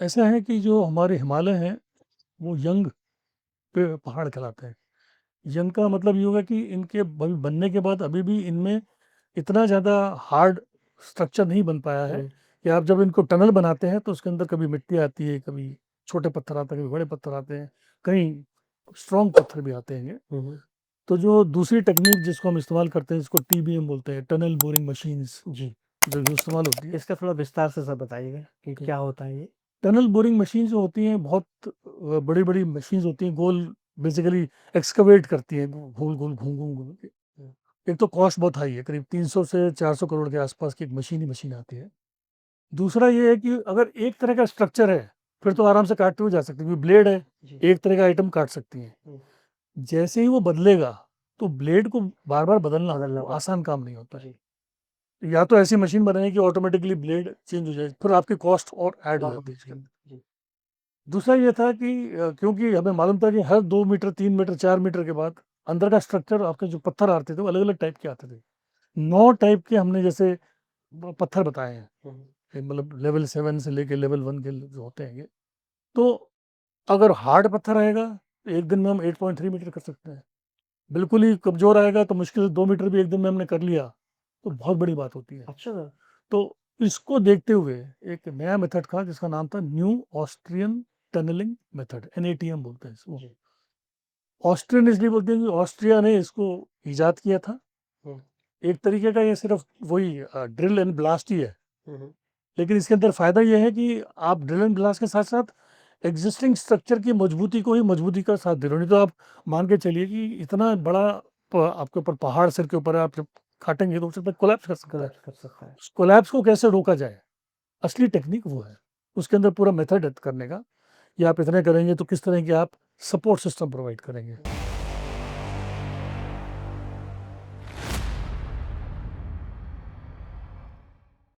ऐसा है कि जो हमारे हिमालय हैं वो यंग पे पहाड़ कहलाते हैं। यंग का मतलब ये होगा कि इनके बनने के बाद अभी भी इनमें इतना ज़्यादा हार्ड स्ट्रक्चर नहीं बन पाया है कि आप जब इनको टनल बनाते हैं तो उसके अंदर कभी मिट्टी आती है, कभी छोटे पत्थर आते हैं, कभी बड़े पत्थर आते हैं, कहीं स्ट्रॉन्ग पत्थर भी आते हैं। तो जो दूसरी टेक्निक जिसको हम इस्तेमाल करते हैं, जिसको टीबीएम बोलते हैं, टनल बोरिंग मशीन्स, जी, जो इस्तेमाल होती है। इसका थोड़ा विस्तार से सब बताइएगा कि क्या होता है ये? टनल बोरिंग मशीन जो होती हैं बहुत बड़ी बड़ी मशीन्स होती हैं, गोल बेसिकली एक्सकवेट करती हैं, गोल गोल घूम घूम घूम के। एक तो कॉस्ट बहुत हाई है, करीब 300 से 400 करोड़ के आसपास की एक मशीन ही मशीन आती है। दूसरा ये है कि अगर एक तरह का स्ट्रक्चर है फिर तो आराम से काटते हुए जा सकते हैं, क्योंकि ब्लेड है, जी। एक तरह का आइटम काट सकती हैं। जैसे ही वो बदलेगा तो ब्लेड को बार बार बदलना बदलना वो पड़ता आसान काम नहीं होता है। जी। या तो ऐसी मशीन बनाए कि ऑटोमेटिकली ब्लेड चेंज हो जाए, फिर आपकी कॉस्ट और ऐड हो जाती है इसके अंदर। जी। दूसरा ये था कि क्योंकि हमें मालूम था कि हर 2 मीटर 3 मीटर 4 मीटर के बाद अंदर का स्ट्रक्चर, आपके जो पत्थर आते थे वो अलग अलग टाइप के आते थे। 9 टाइप के हमने जैसे पत्थर बताए हैं, मतलब लेवल 7 से लेके लेवल 1 के जो होते हैं ये। तो अगर हार्ड पत्थर आएगा तो एक दिन में हम 8.3 मीटर कर सकते हैं। बिल्कुल ही कमजोर आएगा तो मुश्किल से 2 मीटर भी एक दिन में हमने कर लिया तो बहुत बड़ी बात होती है। अच्छा सर। तो इसको देखते हुए एक नया मेथड था जिसका नाम था New Austrian tunnelling method, NATM बोलते हैं इसको। जी। ऑस्ट्रियन इसलिए बोलते हैं कि ऑस्ट्रिया ने इसको इजाद किया था। हम्म, एक तरीके का ये सिर्फ वही ड्रिल एंड ब्लास्ट ही है, हम्म, लेकिन इसके अंदर फायदा ये है कि आप ड्रिल एंड ब्लास्ट के साथ साथ एग्जिस्टिंग स्ट्रक्चर की मजबूती को ही मजबूती का साथ दे रहे हो। नहीं तो आप मान के चलिए कि इतना बड़ा आपके ऊपर पहाड़ सिर के ऊपर है, आप जब काटेंगे तो हो सकता है कोलैप्स कर सकता है। collapse कर सकता है। उस कोलैप्स को कैसे रोका जाए, असली टेक्निक वो है। उसके अंदर पूरा मेथड है करने का, कि आप इतने करेंगे तो किस तरह की आप सपोर्ट सिस्टम प्रोवाइड करेंगे।